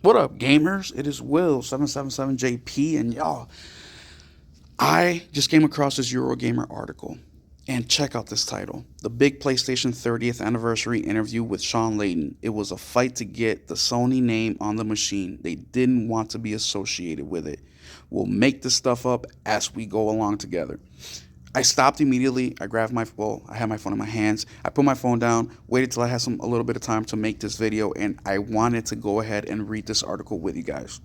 What up, gamers? It is Will777JP, and y'all, I just came across this Eurogamer article, and check out this title: The Big PlayStation 30th Anniversary Interview with Sean Layton. It was a fight to get the Sony name on the machine. They didn't want to be associated with it. We'll make this stuff up as we go along together. I stopped immediately. I grabbed I had my phone in my hands. I put my phone down, waited till I had a little bit of time to make this video, and I wanted to go ahead and read this article with you guys.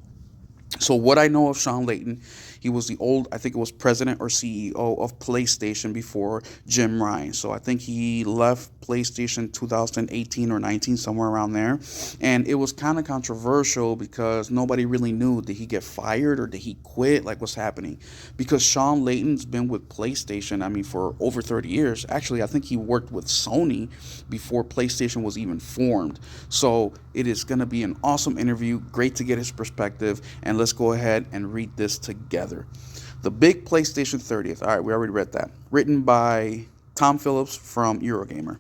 So what I know of Sean Layton, he was I think it was president or CEO of PlayStation before Jim Ryan. So I think he left PlayStation 2018 or 19, somewhere around there. And it was kind of controversial because nobody really knew, did he get fired or did he quit? Like, what's happening? Because Sean Layton's been with PlayStation, for over 30 years. Actually, I think he worked with Sony before PlayStation was even formed. So it is going to be an awesome interview. Great to get his perspective. And let's go ahead and read this together. The Big PlayStation 30th. All right, we already read that. Written by Tom Phillips from Eurogamer.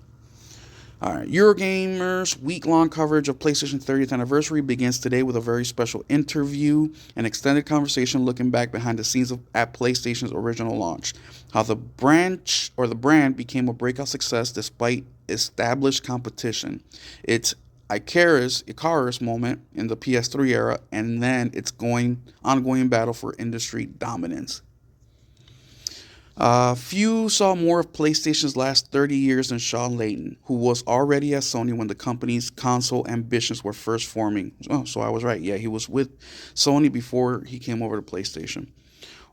All right, Eurogamer's week-long coverage of PlayStation 30th anniversary begins today with a very special interview, an extended conversation looking back behind the scenes at PlayStation's original launch, how the brand became a breakout success despite established competition. It's Icarus moment in the PS3 era, and then its ongoing battle for industry dominance. Few saw more of PlayStation's last 30 years than Sean Layton, who was already at Sony when the company's console ambitions were first forming. Oh, so I was right. Yeah, he was with Sony before he came over to PlayStation.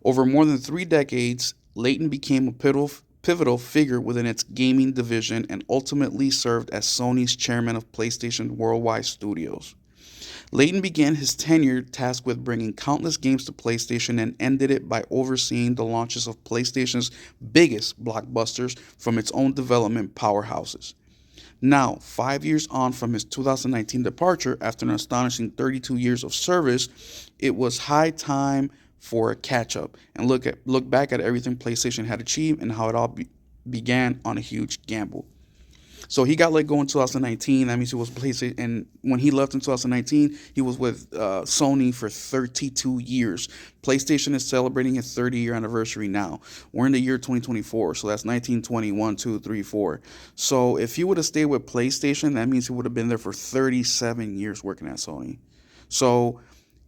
Over more than 3 decades, Layton became a pivotal figure within its gaming division and ultimately served as Sony's chairman of PlayStation Worldwide Studios. Layton began his tenure tasked with bringing countless games to PlayStation and ended it by overseeing the launches of PlayStation's biggest blockbusters from its own development powerhouses. Now, 5 years on from his 2019 departure, after an astonishing 32 years of service, it was high time for a catch-up and look back at everything PlayStation had achieved and how it all began on a huge gamble. So he got let go in 2019. That means he was PlayStation, and when he left in 2019, he was with Sony for 32 years. PlayStation is celebrating its 30-year anniversary now. We're in the year 2024, so that's 1921, 2, 3, 4. So if he would have stayed with PlayStation, that means he would have been there for 37 years working at Sony. So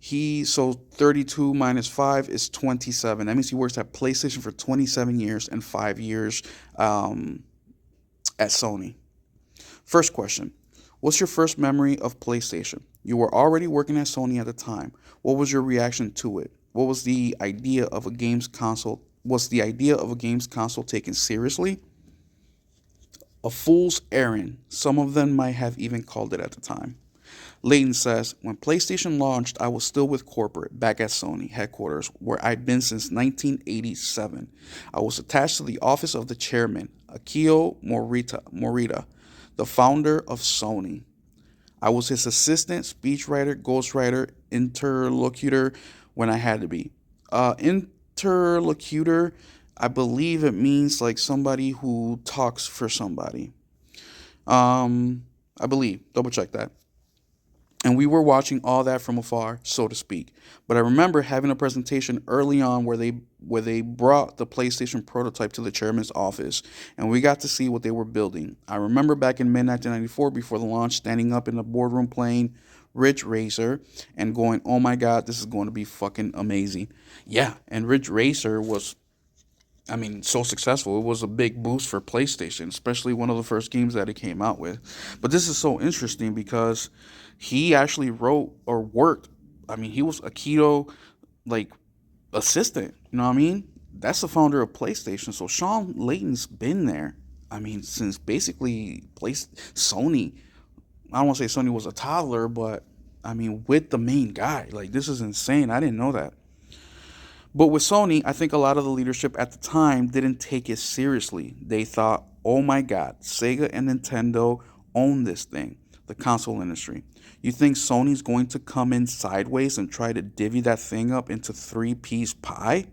32 minus 5 is 27. That means he works at PlayStation for 27 years and 5 years at Sony. First question: what's your first memory of PlayStation? You were already working at Sony at the time. What was your reaction to it? What was the idea of a games console? Was the idea of a games console taken seriously? A fool's errand, some of them might have even called it at the time. Layton says, when PlayStation launched, I was still with corporate, back at Sony headquarters, where I'd been since 1987. I was attached to the office of the chairman, Akio Morita, the founder of Sony. I was his assistant, speechwriter, ghostwriter, interlocutor when I had to be. Interlocutor, I believe it means like somebody who talks for somebody. I believe. Double check that. And we were watching all that from afar, so to speak. But I remember having a presentation early on where they brought the PlayStation prototype to the chairman's office, and we got to see what they were building. I remember back in mid-1994, before the launch, standing up in the boardroom playing Ridge Racer and going, oh my God, this is going to be fucking amazing. Yeah, and Ridge Racer was, so successful. It was a big boost for PlayStation, especially one of the first games that it came out with. But this is so interesting because he actually wrote or worked. He was a Keto, assistant. You know what I mean? That's the founder of PlayStation. So Sean Layton's been there. Since basically Sony. I don't want to say Sony was a toddler, but with the main guy. This is insane. I didn't know that. But with Sony, I think a lot of the leadership at the time didn't take it seriously. They thought, oh my God, Sega and Nintendo own this thing, the console industry. You think Sony's going to come in sideways and try to divvy that thing up into 3-piece pie?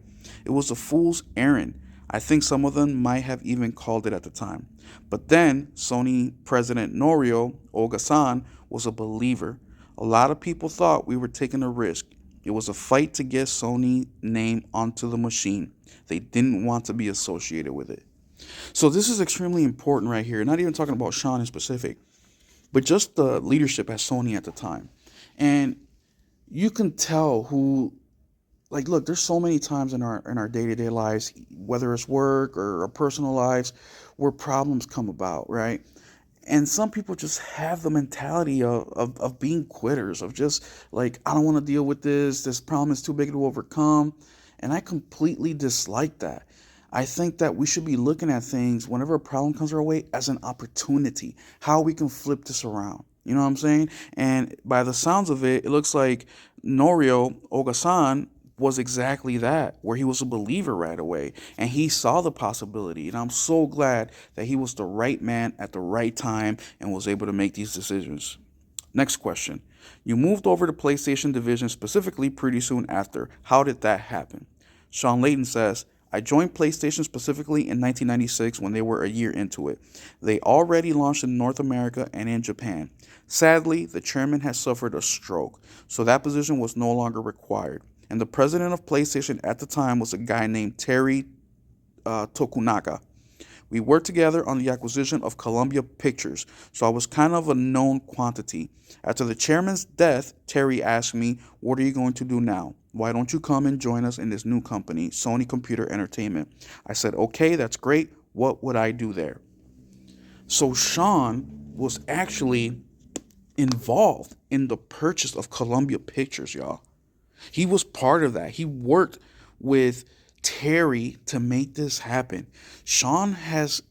It was a fool's errand. I think some of them might have even called it at the time. But then Sony president Norio Ogasan was a believer. A lot of people thought we were taking a risk. It was a fight to get Sony name onto the machine. They didn't want to be associated with it. So this is extremely important right here. Not even talking about Sean in specific, but just the leadership at Sony at the time. And you can tell who, like, look, there's so many times in our day-to-day lives, whether it's work or our personal lives, where problems come about, right? And some people just have the mentality of being quitters, of just like, I don't want to deal with this problem is too big to overcome. And I completely dislike that. I think that we should be looking at things whenever a problem comes our way as an opportunity, how we can flip this around. You know what I'm saying? And by the sounds of it, it looks like Norio Ogasan was exactly that, where he was a believer right away and he saw the possibility. And I'm so glad that he was the right man at the right time and was able to make these decisions. Next question. You moved over to PlayStation Division specifically pretty soon after. How did that happen? Sean Layton says, I joined PlayStation specifically in 1996 when they were a year into it. They already launched in North America and in Japan. Sadly, the chairman had suffered a stroke, so that position was no longer required. And the president of PlayStation at the time was a guy named Terry Tokunaga. We worked together on the acquisition of Columbia Pictures, so I was kind of a known quantity. After the chairman's death, Terry asked me, what are you going to do now? Why don't you come and join us in this new company, Sony Computer Entertainment? I said, okay, that's great. What would I do there? So Sean was actually involved in the purchase of Columbia Pictures, y'all. He was part of that. He worked with Terry to make this happen. Sean has,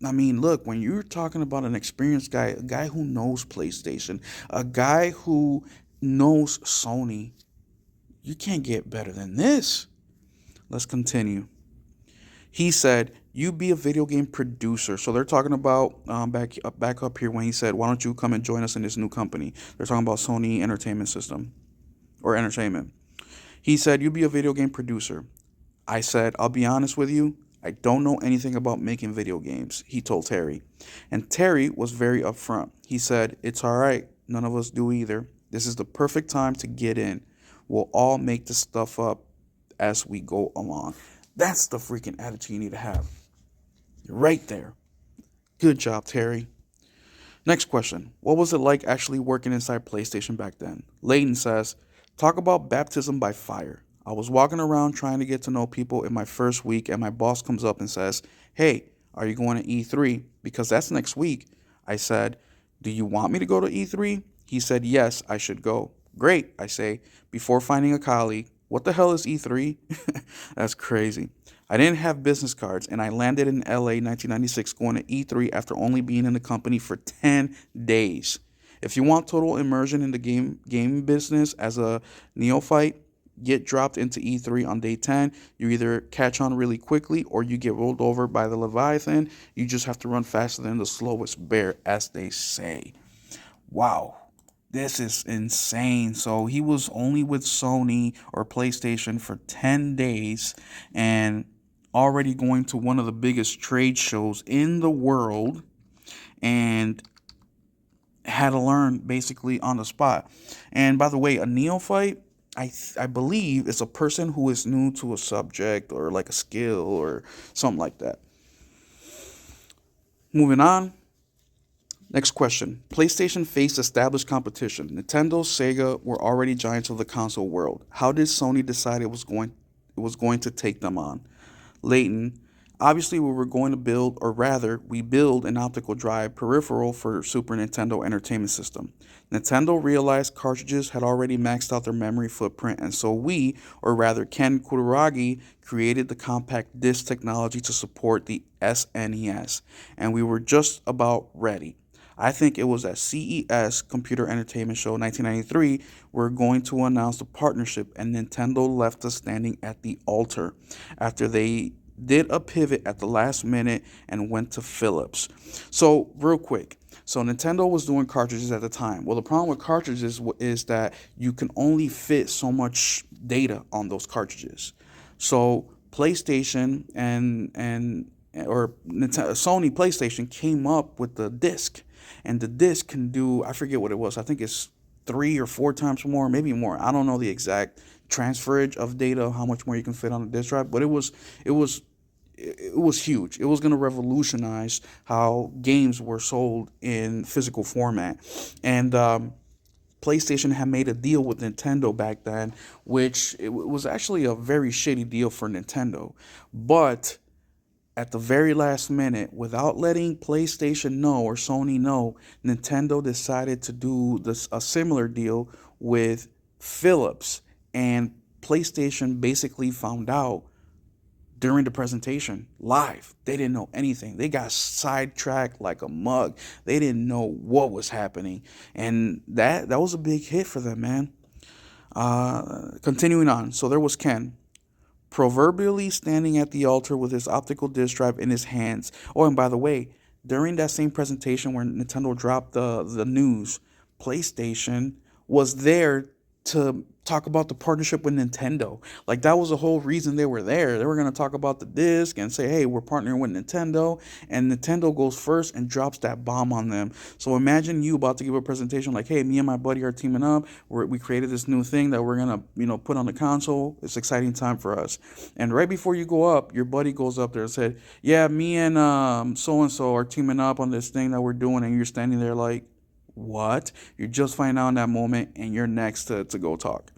I mean, look, when you're talking about an experienced guy, a guy who knows PlayStation, a guy who knows Sony, you can't get better than this. Let's continue. He said, you be a video game producer. So they're talking about back up here when he said, why don't you come and join us in this new company? They're talking about Sony Entertainment System or Entertainment. He said, you be a video game producer. I said, I'll be honest with you, I don't know anything about making video games, he told Terry. And Terry was very upfront. He said, it's all right, none of us do either. This is the perfect time to get in. We'll all make this stuff up as we go along. That's the freaking attitude you need to have. You're right there. Good job, Terry. Next question. What was it like actually working inside PlayStation back then? Layton says, talk about baptism by fire. I was walking around trying to get to know people in my first week, and my boss comes up and says, hey, are you going to E3? Because that's next week. I said, do you want me to go to E3? He said, yes, I should go. Great, I say, before finding a colleague. What the hell is E3? That's crazy. I didn't have business cards, and I landed in LA 1996 going to E3 after only being in the company for 10 days. If you want total immersion in the game business as a neophyte, get dropped into E3 on day 10. You either catch on really quickly or you get rolled over by the Leviathan. You just have to run faster than the slowest bear, as they say. Wow. This is insane. So he was only with Sony or PlayStation for 10 days and already going to one of the biggest trade shows in the world and had to learn basically on the spot. And by the way, a neophyte, I believe, is a person who is new to a subject or like a skill or something like that. Moving on. Next question. PlayStation faced established competition. Nintendo, Sega were already giants of the console world. How did Sony decide it was going to take them on? Layton, obviously we were going to build, or rather, we build an optical drive peripheral for Super Nintendo Entertainment System. Nintendo realized cartridges had already maxed out their memory footprint, and so we, or rather Ken Kutaragi, created the compact disc technology to support the SNES, and we were just about ready. I think it was at CES, Computer Entertainment Show 1993, we're going to announce the partnership, and Nintendo left us standing at the altar after they did a pivot at the last minute and went to Philips. So real quick, so Nintendo was doing cartridges at the time. Well, the problem with cartridges is that you can only fit so much data on those cartridges. So PlayStation or Nintendo, Sony PlayStation came up with the disc. And the disc can do, I forget what it was, I think it's 3 or 4 times more, maybe more. I don't know the exact transferage of data, how much more you can fit on a disk drive, but it was huge. It was going to revolutionize how games were sold in physical format. And PlayStation had made a deal with Nintendo back then, which it was actually a very shitty deal for Nintendo. But at the very last minute, without letting PlayStation know or Sony know, Nintendo decided to do a similar deal with Philips, and PlayStation basically found out during the presentation live. They didn't know anything. They got sidetracked like a mug. They didn't know what was happening, and that was a big hit for them, man. Continuing on, so there was Ken, proverbially standing at the altar with his optical disc drive in his hands. Oh, and by the way, during that same presentation where Nintendo dropped the news, PlayStation was there to talk about the partnership with Nintendo. Like, that was the whole reason they were there. They were going to talk about the disc and say, hey, we're partnering with Nintendo. And Nintendo goes first and drops that bomb on them. So imagine you about to give a presentation like, hey, me and my buddy are teaming up. We created this new thing that we're going to, put on the console. It's exciting time for us. And right before you go up, your buddy goes up there and said, yeah, me and so-and-so are teaming up on this thing that we're doing. And you're standing there like, what? You're just finding out in that moment, and you're next to go talk.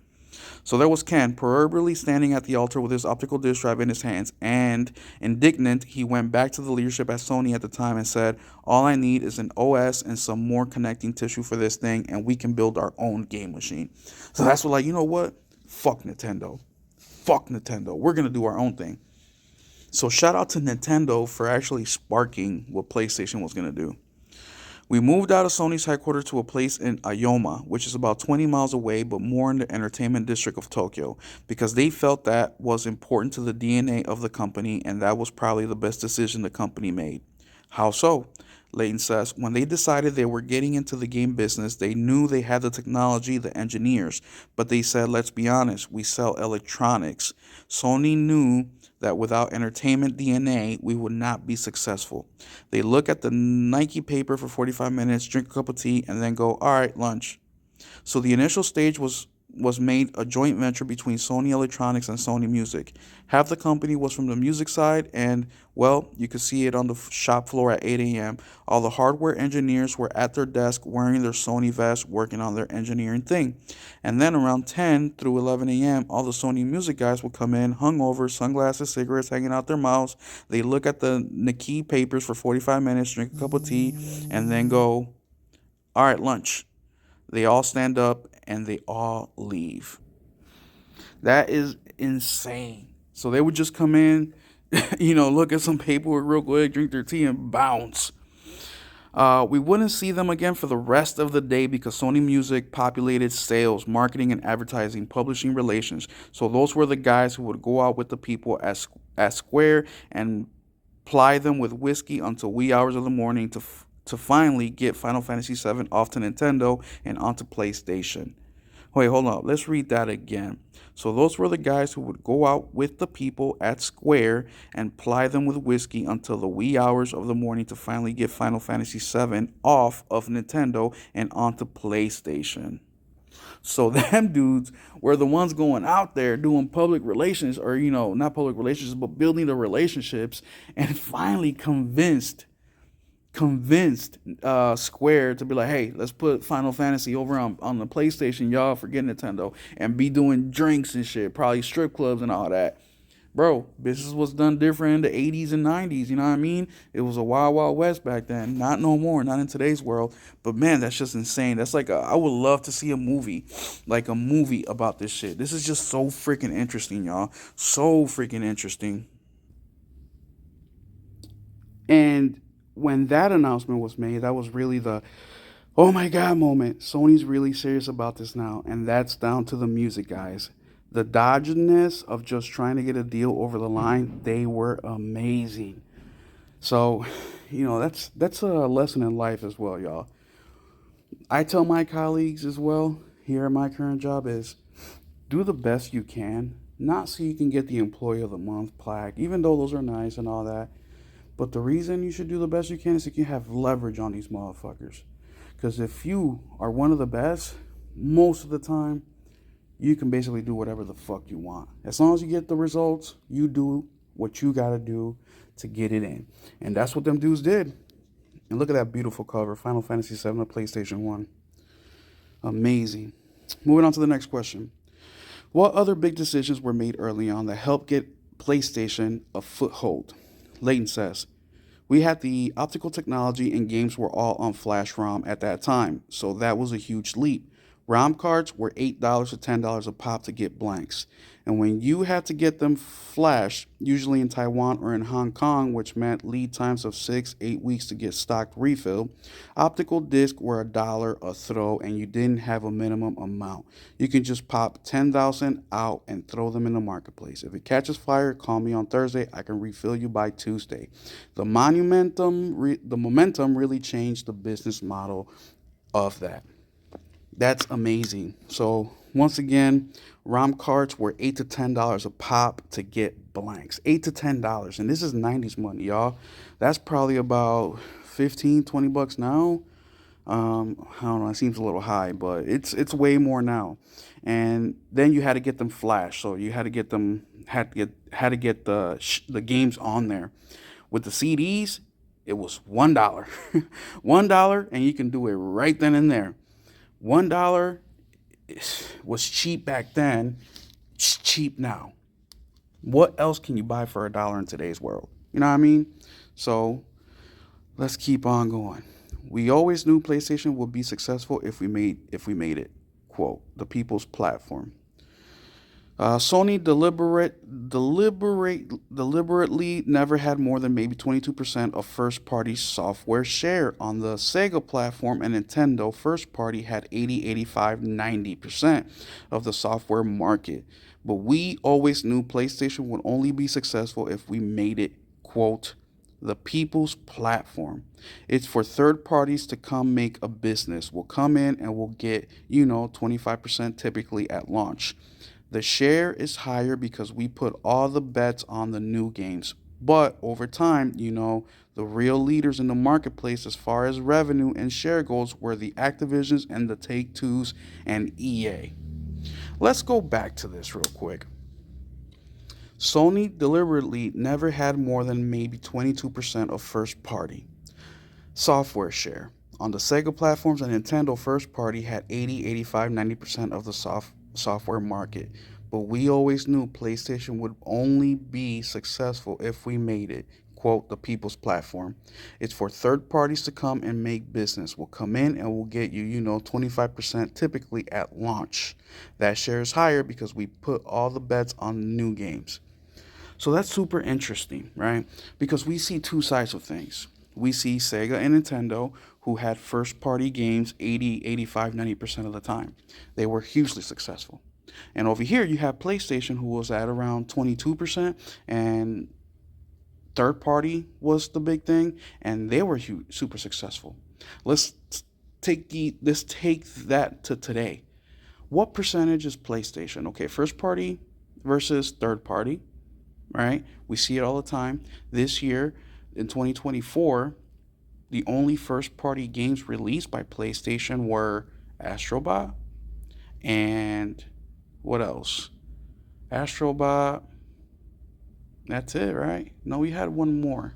So there was Ken, proverbially standing at the altar with his optical disc drive in his hands, and indignant, he went back to the leadership at Sony at the time and said, all I need is an OS and some more connecting tissue for this thing, and we can build our own game machine. So that's what, like, you know what? Fuck Nintendo. Fuck Nintendo. We're going to do our own thing. So shout out to Nintendo for actually sparking what PlayStation was going to do. We moved out of Sony's headquarters to a place in Ayoma, which is about 20 miles away, but more in the entertainment district of Tokyo, because they felt that was important to the DNA of the company, and that was probably the best decision the company made. How so? Layton says, when they decided they were getting into the game business, they knew they had the technology, the engineers, but they said, let's be honest, we sell electronics. Sony knew that without entertainment DNA, we would not be successful. They look at the Nike paper for 45 minutes, drink a cup of tea, and then go, all right, lunch. So the initial stage was made a joint venture between Sony Electronics and Sony Music. Half the company was from the music side, and, well, you could see it on the shop floor at 8 a.m. All the hardware engineers were at their desk wearing their Sony vests, working on their engineering thing. And then around 10 through 11 a.m., all the Sony Music guys would come in, hungover, sunglasses, cigarettes hanging out their mouths. They look at the Nike papers for 45 minutes, drink a cup of tea, and then go, all right, lunch. They all stand up and they all leave. That is insane. So they would just come in, look at some paperwork real quick, drink their tea, and bounce. We wouldn't see them again for the rest of the day because Sony Music populated sales, marketing, and advertising, publishing relations. So those were the guys who would go out with the people at Square and ply them with whiskey until wee hours of the morning to finally get Final Fantasy VII off to Nintendo and onto PlayStation. Wait, hold on. Let's read that again. So those were the guys who would go out with the people at Square and ply them with whiskey until the wee hours of the morning to finally get Final Fantasy VII off of Nintendo and onto PlayStation. So them dudes were the ones going out there doing public relations, or, not public relations, but building the relationships, and finally convinced Square to be like, hey, let's put Final Fantasy over on the PlayStation, y'all, forget Nintendo, and be doing drinks and shit, probably strip clubs and all that. Bro, business was done different in the 80s and 90s, you know what I mean? It was a wild, wild west back then. Not no more, not in today's world. But man, that's just insane. That's like, I would love to see a movie about this shit. This is just so freaking interesting, y'all. So freaking interesting. And when that announcement was made, that was really the oh my god moment. Sony's really serious about this now, and that's down to the music guys. The dodginess of just trying to get a deal over the line, they were amazing. So, that's a lesson in life as well, y'all. I tell my colleagues as well here at my current job is do the best you can, not so you can get the Employee of the Month plaque, even though those are nice and all that. But the reason you should do the best you can is so you can have leverage on these motherfuckers. Because if you are one of the best, most of the time, you can basically do whatever the fuck you want. As long as you get the results, you do what you gotta do to get it in. And that's what them dudes did. And look at that beautiful cover, Final Fantasy VII on PlayStation 1. Amazing. Moving on to the next question. What other big decisions were made early on that helped get PlayStation a foothold? Leighton says, we had the optical technology and games were all on flash ROM at that time, so that was a huge leap. ROM cards were $8 to $10 a pop to get blanks. And when you had to get them flashed, usually in Taiwan or in Hong Kong, which meant lead times of 6-8 weeks to get stocked refill, optical discs were $1 a throw and you didn't have a minimum amount. You can just pop 10,000 out and throw them in the marketplace. If it catches fire, call me on Thursday. I can refill you by Tuesday. The momentum really changed the business model of that. That's amazing. So once again, ROM cards were $8 to $10 a pop to get blanks. $8 to $10. And this is 90s money, y'all. That's probably about 15, 20 bucks now. I don't know, it seems a little high, but it's way more now. And then you had to get them flashed. So you had to get the games on there. With the CDs, it was $1. $1 and you can do it right then and there. $1 was cheap back then. It's cheap now. What else can you buy for $1 in today's world? You know what I mean? So let's keep on going. We always knew PlayStation would be successful if we made it. Quote, the people's platform. Sony deliberately never had more than maybe 22% of first-party software share. On the Sega platform and Nintendo, first-party had 80, 85, 90% of the software market. But we always knew PlayStation would only be successful if we made it, quote, the people's platform. It's for third parties to come make a business. We'll come in and we'll get, 25% typically at launch. The share is higher because we put all the bets on the new games. But over time, the real leaders in the marketplace as far as revenue and share goes were the Activisions and the Take-Twos and EA. Let's go back to this real quick. Sony deliberately never had more than maybe 22% of first-party software share. On the Sega platforms and Nintendo, first-party had 80, 85, 90% of the software market, but we always knew PlayStation would only be successful if we made it, quote, the people's platform. It's for third parties to come and make business. We'll come in and we'll get you, 25% typically at launch. That share is higher because we put all the bets on new games. So that's super interesting, right? Because we see two sides of things. We see Sega and Nintendo, who had first-party games 80, 85, 90% of the time. They were hugely successful. And over here, you have PlayStation, who was at around 22%, and third-party was the big thing, and they were super successful. Let's take that to today. What percentage is PlayStation? Okay, first-party versus third-party, right? We see it all the time. This year, in 2024, the only first-party games released by PlayStation were Astrobot and what else? Astrobot. That's it, right? No, we had one more.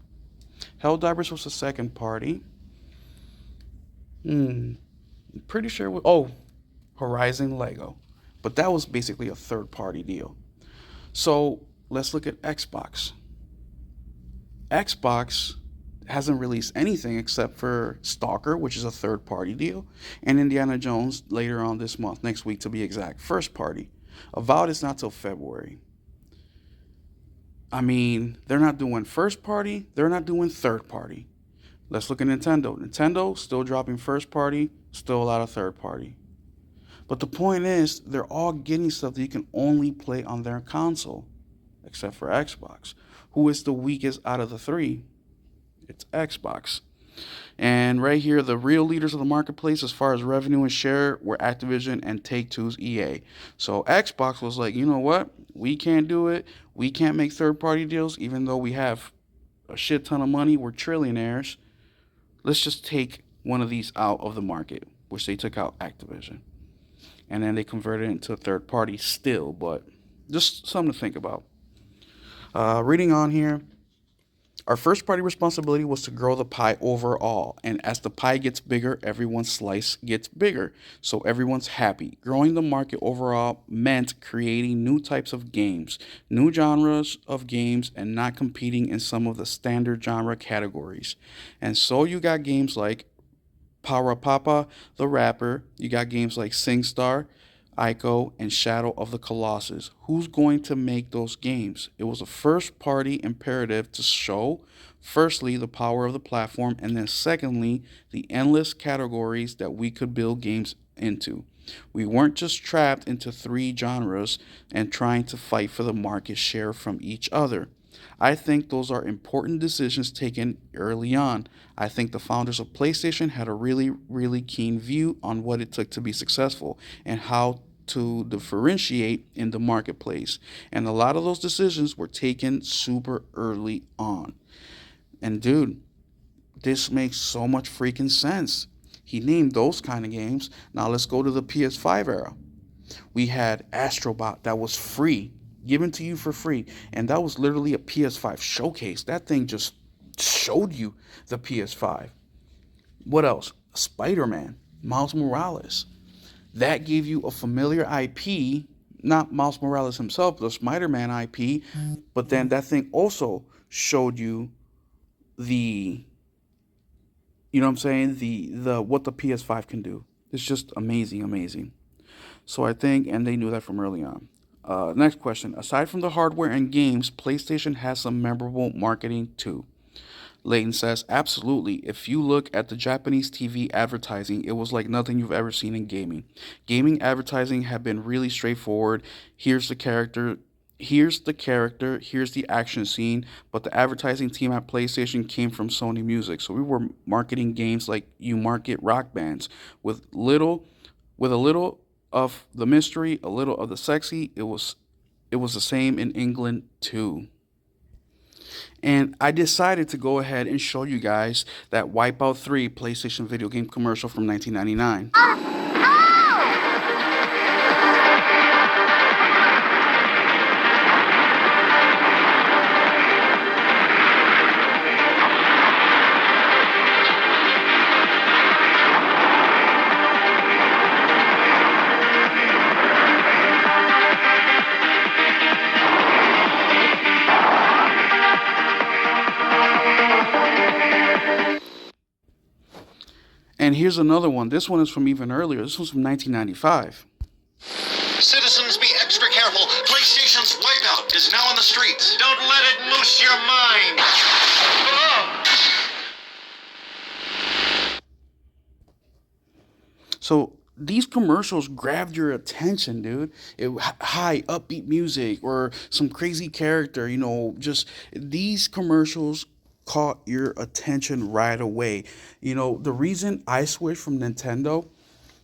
Helldivers was the second party. Pretty sure. Horizon Lego. But that was basically a third-party deal. So let's look at Xbox. Xbox hasn't released anything except for Stalker, which is a third-party deal, and Indiana Jones later on this month, next week to be exact, first party. Avowed is not till February. I mean, they're not doing first party, they're not doing third party. Let's look at Nintendo. Nintendo still dropping first party, still a lot of third party. But the point is, they're all getting stuff that you can only play on their console, except for Xbox. Who is the weakest out of the three? It's Xbox. And right here, the real leaders of the marketplace as far as revenue and share were Activision and Take-Two's EA. So Xbox was like, you know what? We can't do it. We can't make third-party deals, even though we have a shit ton of money. We're trillionaires. Let's just take one of these out of the market, which they took out Activision. and then they converted it into a third party still, but just something to think about. Reading on here, our first party responsibility was to grow the pie overall, and as the pie gets bigger, everyone's slice gets bigger, so everyone's happy. Growing the market overall meant creating new types of games, new genres of games, and not competing in some of the standard genre categories. And so you got games like Parapapa the Rapper, you got games like SingStar, Ico, and Shadow of the Colossus. Who's going to make those games? It was a first party imperative to show, firstly, the power of the platform, and then secondly, the endless categories that we could build games into. We weren't just trapped into three genres and trying to fight for the market share from each other. I think those are important decisions taken early on. I think the founders of PlayStation had a really, really keen view on what it took to be successful and how to differentiate in the marketplace. And a lot of those decisions were taken super early on. And dude, this makes so much freaking sense. He named those kind of games. Now let's go to the PS5 era. We had Astrobot that was free, given to you for free, and that was literally a PS5 showcase. That thing just showed you the PS5. What else? Spider-Man, Miles Morales. That gave you a familiar IP, not Miles Morales himself, the Spider-Man IP, but then that thing also showed you the, you know what I'm saying, the what the PS5 can do. It's just amazing, amazing. So I think, and they knew that from early on. Next question. Aside from the hardware and games, PlayStation has some memorable marketing too. Layton says, absolutely. If you look at the Japanese TV advertising, it was like nothing you've ever seen in gaming. Gaming advertising had been really straightforward. Here's the action scene, but the advertising team at PlayStation came from Sony Music. So we were marketing games like you market rock bands with a little of the mystery, a little of the sexy. It was the same in England too. And I decided to go ahead and show you guys that Wipeout 3 PlayStation video game commercial from 1999. And here's another one. This one is from even earlier. This one's from 1995. Citizens, be extra careful. PlayStation's Wipeout is now on the streets. Don't let it loose your mind. So these commercials grabbed your attention, dude. High upbeat music or some crazy character, just these commercials caught your attention right away. The reason I switched from Nintendo,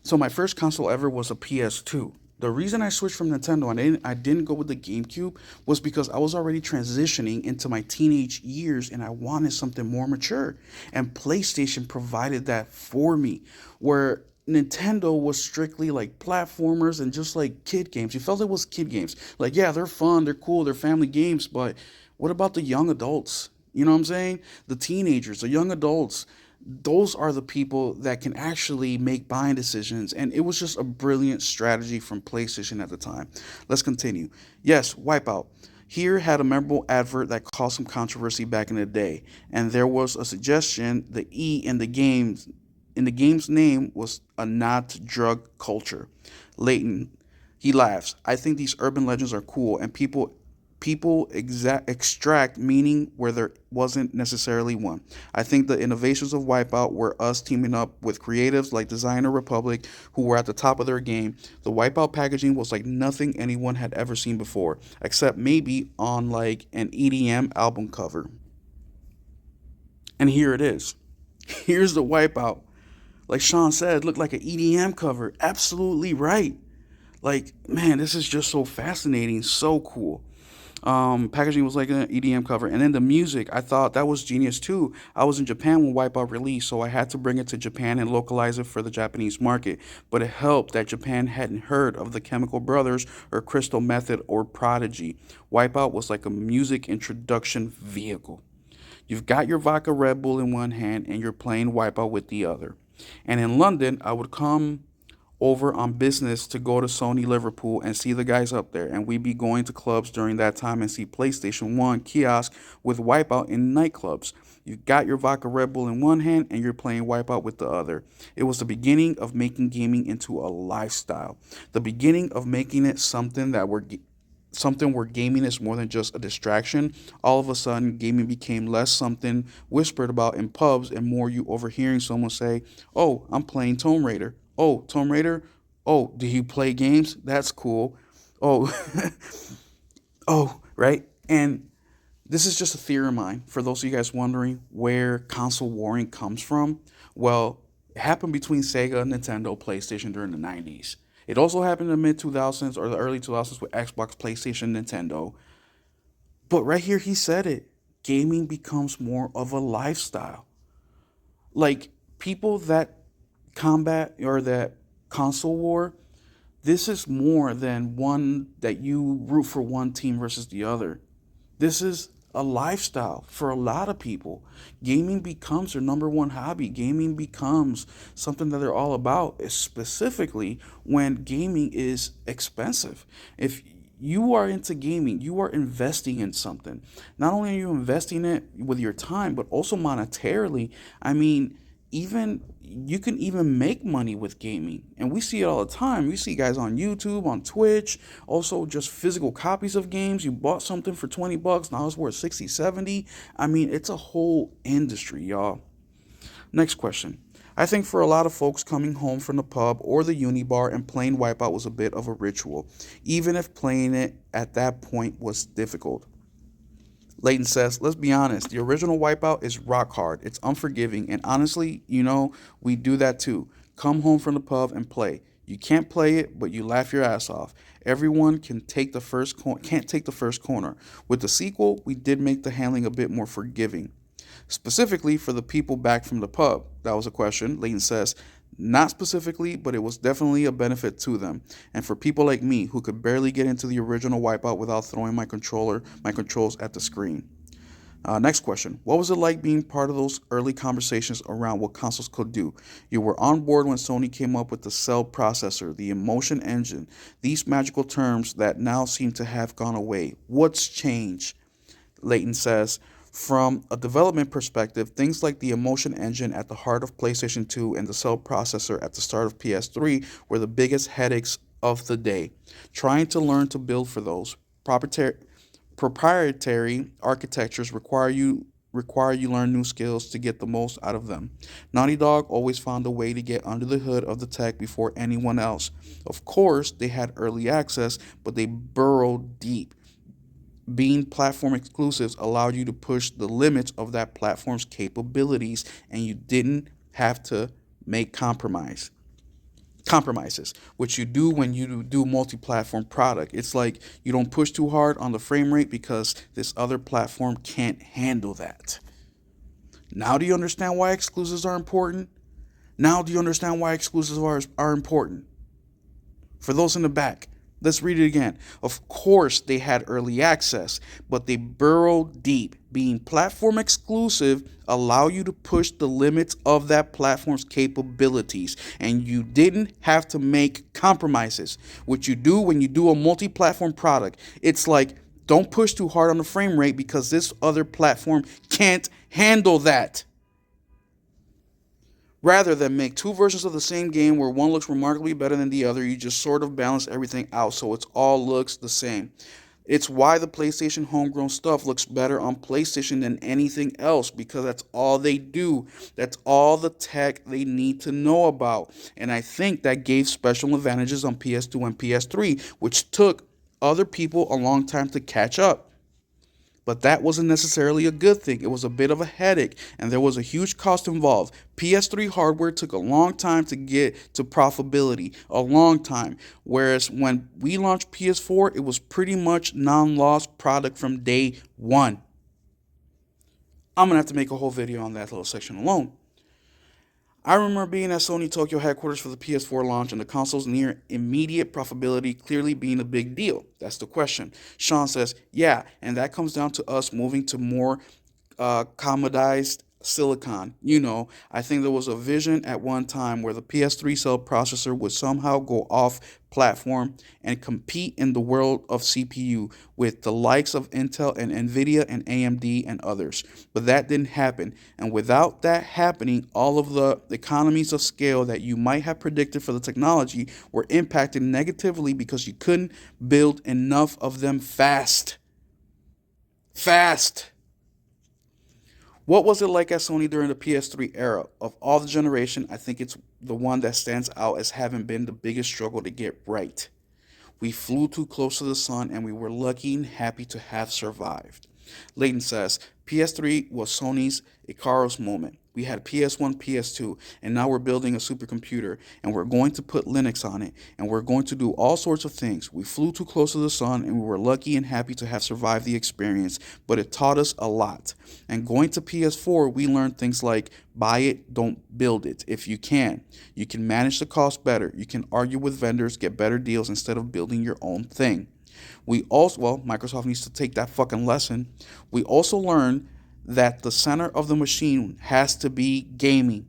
so my first console ever was a PS2. The reason I switched from Nintendo and I didn't go with the GameCube was because I was already transitioning into my teenage years and I wanted something more mature. And PlayStation provided that for me, where Nintendo was strictly like platformers and just like kid games. You felt it was kid games. Like, yeah, they're fun, they're cool, they're family games, but what about the young adults? You know what I'm saying? The teenagers, the young adults, those are the people that can actually make buying decisions. And it was just a brilliant strategy from PlayStation at the time. Let's continue. Yes, Wipeout. Here had a memorable advert that caused some controversy back in the day. And there was a suggestion the E in the game's name was a nod to drug culture. Layton, he laughs. I think these urban legends are cool and extract meaning where there wasn't necessarily one. I think the innovations of Wipeout were us teaming up with creatives like Designer Republic who were at the top of their game. The Wipeout packaging was like nothing anyone had ever seen before, except maybe on like an EDM album cover. And here it is. Here's the Wipeout. Like Sean said, looked like an EDM cover. Absolutely right. Like, man, this is just so fascinating, so cool. Packaging was like an EDM cover, and then the music, I thought that was genius too. I was in Japan when Wipeout released, so I had to bring it to Japan and localize it for the Japanese market. But it helped that Japan hadn't heard of the Chemical Brothers or Crystal Method or Prodigy. Wipeout was like a music introduction vehicle. You've got your vodka Red Bull in one hand and you're playing Wipeout with the other. And in London, I would come over on business to go to Sony Liverpool and see the guys up there. And we'd be going to clubs during that time and see PlayStation 1 kiosk with Wipeout in nightclubs. You got your vodka Red Bull in one hand and you're playing Wipeout with the other. It was the beginning of making gaming into a lifestyle. The beginning of making it something where gaming is more than just a distraction. All of a sudden, gaming became less something whispered about in pubs and more you overhearing someone say, "Oh, I'm playing Tomb Raider. Oh, Tomb Raider. Oh, do you play games? That's cool. Oh, oh, right." And this is just a theory of mine. For those of you guys wondering where console warring comes from, well, it happened between Sega, Nintendo, PlayStation during the 90s. It also happened in the mid 2000s or the early 2000s with Xbox, PlayStation, Nintendo. But right here, he said it. Gaming becomes more of a lifestyle. Like people that combat or that console war, this is more than one that you root for one team versus the other. This is a lifestyle for a lot of people. Gaming becomes their number one hobby. Gaming becomes something that they're all about, specifically when gaming is expensive. If you are into gaming, you are investing in something. Not only are you investing it with your time, but also monetarily. I mean, even you can even make money with gaming, and we see it all the time. We see guys on YouTube, on Twitch, also just physical copies of games. You bought something for $20, now it's worth 60, 70. I mean, it's a whole industry, y'all. Next question. I think for a lot of folks, coming home from the pub or the uni bar and playing Wipeout was a bit of a ritual, even if playing it at that point was difficult. Leighton says, let's be honest, the original Wipeout is rock hard. It's unforgiving. And honestly, we do that too. Come home from the pub and play. You can't play it, but you laugh your ass off. Everyone can't take the first corner. With the sequel, we did make the handling a bit more forgiving. Specifically for the people back from the pub. That was a question. Leighton says, not specifically, but it was definitely a benefit to them. And for people like me who could barely get into the original Wipeout without throwing my controls at the screen. Next question. What was it like being part of those early conversations around what consoles could do? You were on board when Sony came up with the cell processor, the emotion engine, these magical terms that now seem to have gone away. What's changed? Leighton says, from a development perspective, things like the emotion engine at the heart of PlayStation 2 and the cell processor at the start of PS3 were the biggest headaches of the day. Trying to learn to build for those proprietary architectures require you learn new skills to get the most out of them. Naughty Dog always found a way to get under the hood of the tech before anyone else. Of course, they had early access, but they burrowed deep. Being platform exclusives allowed you to push the limits of that platform's capabilities, and you didn't have to make compromises, which you do when you do multi-platform product. It's like you don't push too hard on the frame rate because this other platform can't handle that. Now do you understand why exclusives are important? Now do you understand why exclusives are important? For those in the back, let's read it again. Of course, they had early access, but they burrowed deep. Being platform exclusive allow you to push the limits of that platform's capabilities, and you didn't have to make compromises, which you do when you do a multi-platform product. It's like, don't push too hard on the frame rate because this other platform can't handle that. Rather than make two versions of the same game where one looks remarkably better than the other, you just sort of balance everything out so it all looks the same. It's why the PlayStation homegrown stuff looks better on PlayStation than anything else, because that's all they do. That's all the tech they need to know about. And I think that gave special advantages on PS2 and PS3, which took other people a long time to catch up. But that wasn't necessarily a good thing. It was a bit of a headache, and there was a huge cost involved. PS3 hardware took a long time to get to profitability, a long time. Whereas when we launched PS4, it was pretty much non-loss product from day one. I'm going to have to make a whole video on that little section alone. I remember being at Sony Tokyo headquarters for the PS4 launch and the console's near immediate profitability clearly being a big deal. That's the question. Sean says, yeah, and that comes down to us moving to more commoditized silicon. I think there was a vision at one time where the PS3 cell processor would somehow go off platform and compete in the world of CPU with the likes of Intel and Nvidia and AMD and others. But that didn't happen. And without that happening, all of the economies of scale that you might have predicted for the technology were impacted negatively because you couldn't build enough of them fast. What was it like at Sony during the PS3 era? Of all the generation, I think it's the one that stands out as having been the biggest struggle to get right. We flew too close to the sun and we were lucky and happy to have survived. Layton says, PS3 was Sony's Icarus moment. We had PS1, PS2, and now we're building a supercomputer, and we're going to put Linux on it, and we're going to do all sorts of things. We flew too close to the sun, and we were lucky and happy to have survived the experience, but it taught us a lot. And going to PS4, we learned things like buy it, don't build it. If you can manage the cost better. You can argue with vendors, get better deals instead of building your own thing. Microsoft needs to take that fucking lesson. We also learned that the center of the machine has to be gaming.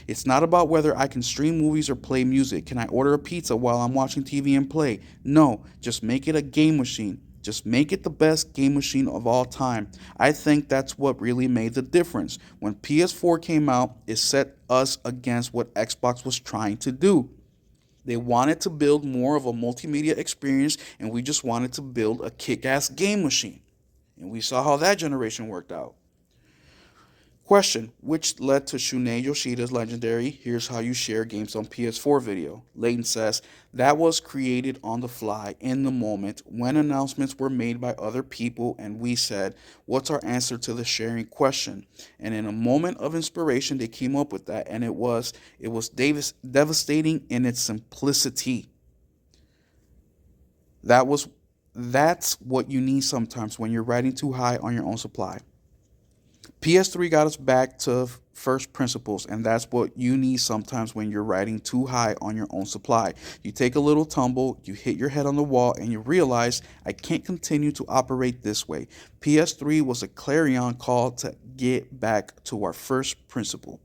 It's not about whether I can stream movies or play music. Can I order a pizza while I'm watching TV and play? No, just make it a game machine. Just make it the best game machine of all time. I think that's what really made the difference. When PS4 came out, it set us against what Xbox was trying to do. They wanted to build more of a multimedia experience, and we just wanted to build a kick-ass game machine. And we saw how that generation worked out. Question, which led to Shunei Yoshida's legendary "Here's How You Share Games on PS4" video. Layton says, that was created on the fly, in the moment, when announcements were made by other people, and we said, what's our answer to the sharing question? And in a moment of inspiration, they came up with that, and it was devastating in its simplicity. That's what you need sometimes when you're riding too high on your own supply. PS3 got us back to first principles, and that's what you need sometimes when you're riding too high on your own supply. You take a little tumble, you hit your head on the wall, and you realize, I can't continue to operate this way. PS3 was a clarion call to get back to our first principle.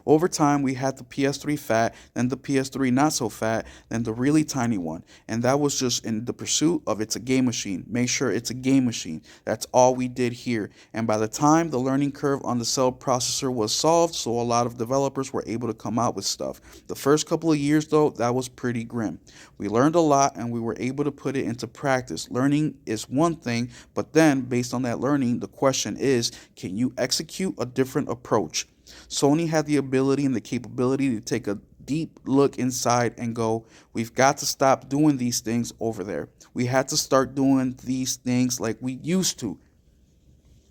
Over time, we had the PS3 fat, then the PS3 not so fat, then the really tiny one. And that was just in the pursuit of it's a game machine. Make sure it's a game machine. That's all we did here. And by the time the learning curve on the cell processor was solved, so a lot of developers were able to come out with stuff. The first couple of years, though, that was pretty grim. We learned a lot and we were able to put it into practice. Learning is one thing, but then based on that learning, the question is, can you execute a different approach? Sony had the ability and the capability to take a deep look inside and go, we've got to stop doing these things over there. We had to start doing these things like we used to.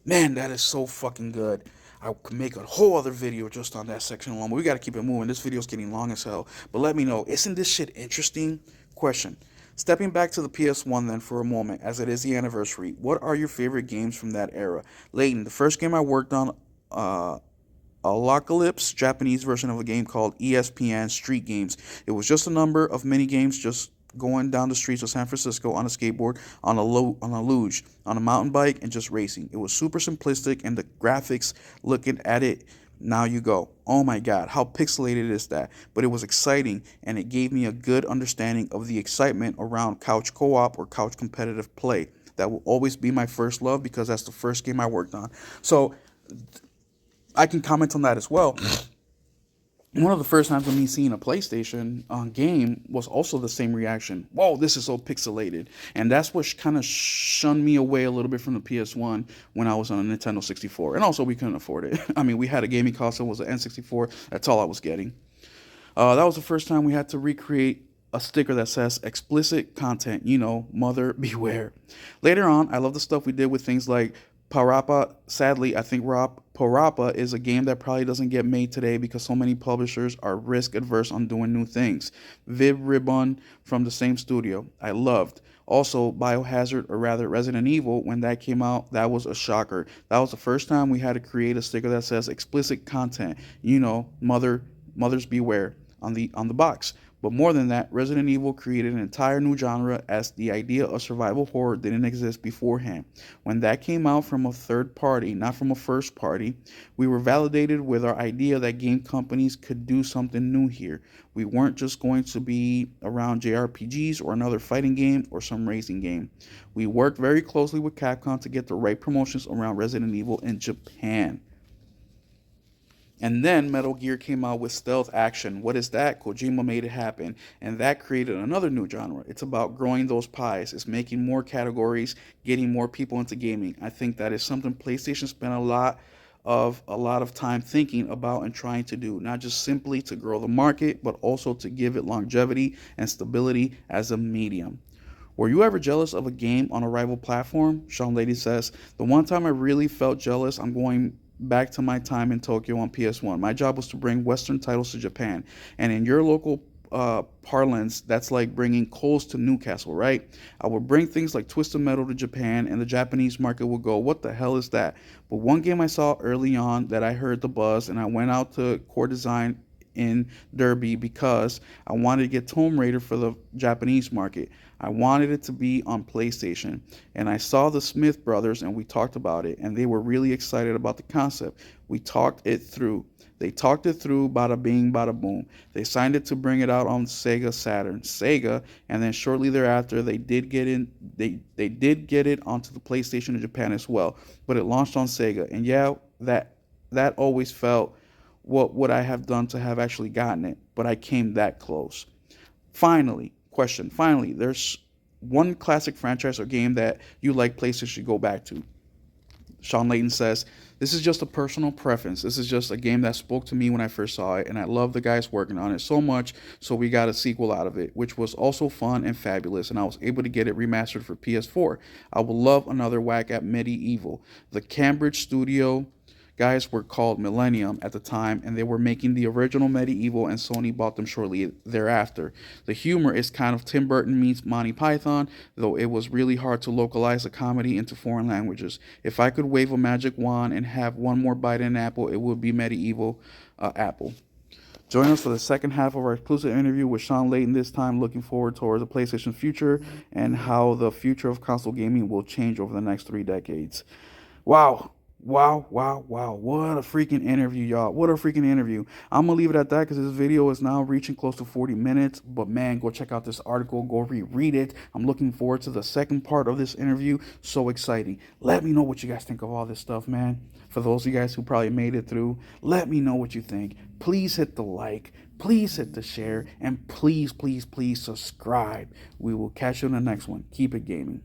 Man, that is so fucking good. I could make a whole other video just on that section alone, but we got to keep it moving. This video's getting long as hell. But let me know, isn't this shit interesting? Question. Stepping back to the PS1 then for a moment, as it is the anniversary, what are your favorite games from that era? Layton, the first game I worked on, Apocalypse, Japanese version of a game called ESPN Street Games. It was just a number of mini games just going down the streets of San Francisco on a skateboard, on a luge, on a mountain bike, and just racing. It was super simplistic, and the graphics, looking at it, now you go, oh my god, how pixelated is that? But it was exciting, and it gave me a good understanding of the excitement around couch co-op or couch competitive play. That will always be my first love because that's the first game I worked on. So I can comment on that as well. One of the first times of me seeing a PlayStation game was also the same reaction. Whoa, this is so pixelated. And that's what kind of shunned me away a little bit from the PS1 when I was on a Nintendo 64. And also, we couldn't afford it. I mean, we had a gaming console, it was an N64. That's all I was getting. That was the first time we had to recreate a sticker that says explicit content, mother beware. Later on, I love the stuff we did with things like Parappa, sadly, I think Parappa is a game that probably doesn't get made today because so many publishers are risk adverse on doing new things. Vib Ribbon from the same studio, I loved. Also, Biohazard, or rather Resident Evil, when that came out, that was a shocker. That was the first time we had to create a sticker that says explicit content. You know, mothers beware on the box. But more than that, Resident Evil created an entire new genre as the idea of survival horror didn't exist beforehand. When that came out from a third party, not from a first party, we were validated with our idea that game companies could do something new here. We weren't just going to be around JRPGs or another fighting game or some racing game. We worked very closely with Capcom to get the right promotions around Resident Evil in Japan. And then Metal Gear came out with stealth action. What is that? Kojima made it happen. And that created another new genre. It's about growing those pies. It's making more categories, getting more people into gaming. I think that is something PlayStation spent a lot of time thinking about and trying to do. Not just simply to grow the market, but also to give it longevity and stability as a medium. Were you ever jealous of a game on a rival platform? Sean Lady says, the one time I really felt jealous, I'm going back to my time in Tokyo on PS1. My job was to bring Western titles to Japan. And in your local parlance, that's like bringing coals to Newcastle, right? I would bring things like Twisted Metal to Japan, and the Japanese market would go, what the hell is that? But one game I saw early on that I heard the buzz, and I went out to Core Design in Derby because I wanted to get Tomb Raider for the Japanese market. I wanted it to be on PlayStation. And I saw the Smith brothers and we talked about it, and they were really excited about the concept. We talked it through. They talked it through, bada bing, bada boom. They signed it to bring it out on Sega Saturn. Sega, and then shortly thereafter they did get it onto the PlayStation in Japan as well. But it launched on Sega. And yeah, that always felt what would I have done to have actually gotten it, but I came that close. Finally, there's one classic franchise or game that you like PlayStation should go back to. Sean Layton says, this is just a personal preference. This is just a game that spoke to me when I first saw it, and I love the guys working on it so much, so we got a sequel out of it, which was also fun and fabulous, and I was able to get it remastered for PS4. I would love another whack at Medieval. The Cambridge studio guys were called Millennium at the time, and they were making the original Medieval, and Sony bought them shortly thereafter. The humor is kind of Tim Burton meets Monty Python, though it was really hard to localize a comedy into foreign languages. If I could wave a magic wand and have one more bite in an apple, it would be Medieval Apple. Join us for the second half of our exclusive interview with Sean Layton, this time looking forward towards the PlayStation's future and how the future of console gaming will change over the next 3 decades. Wow. Wow. What a freaking interview, y'all. What a freaking interview. I'm going to leave it at that because this video is now reaching close to 40 minutes. But man, go check out this article. Go reread it. I'm looking forward to the second part of this interview. So exciting. Let me know what you guys think of all this stuff, man. For those of you guys who probably made it through, let me know what you think. Please hit the like. Please hit the share. And please subscribe. We will catch you in the next one. Keep it gaming.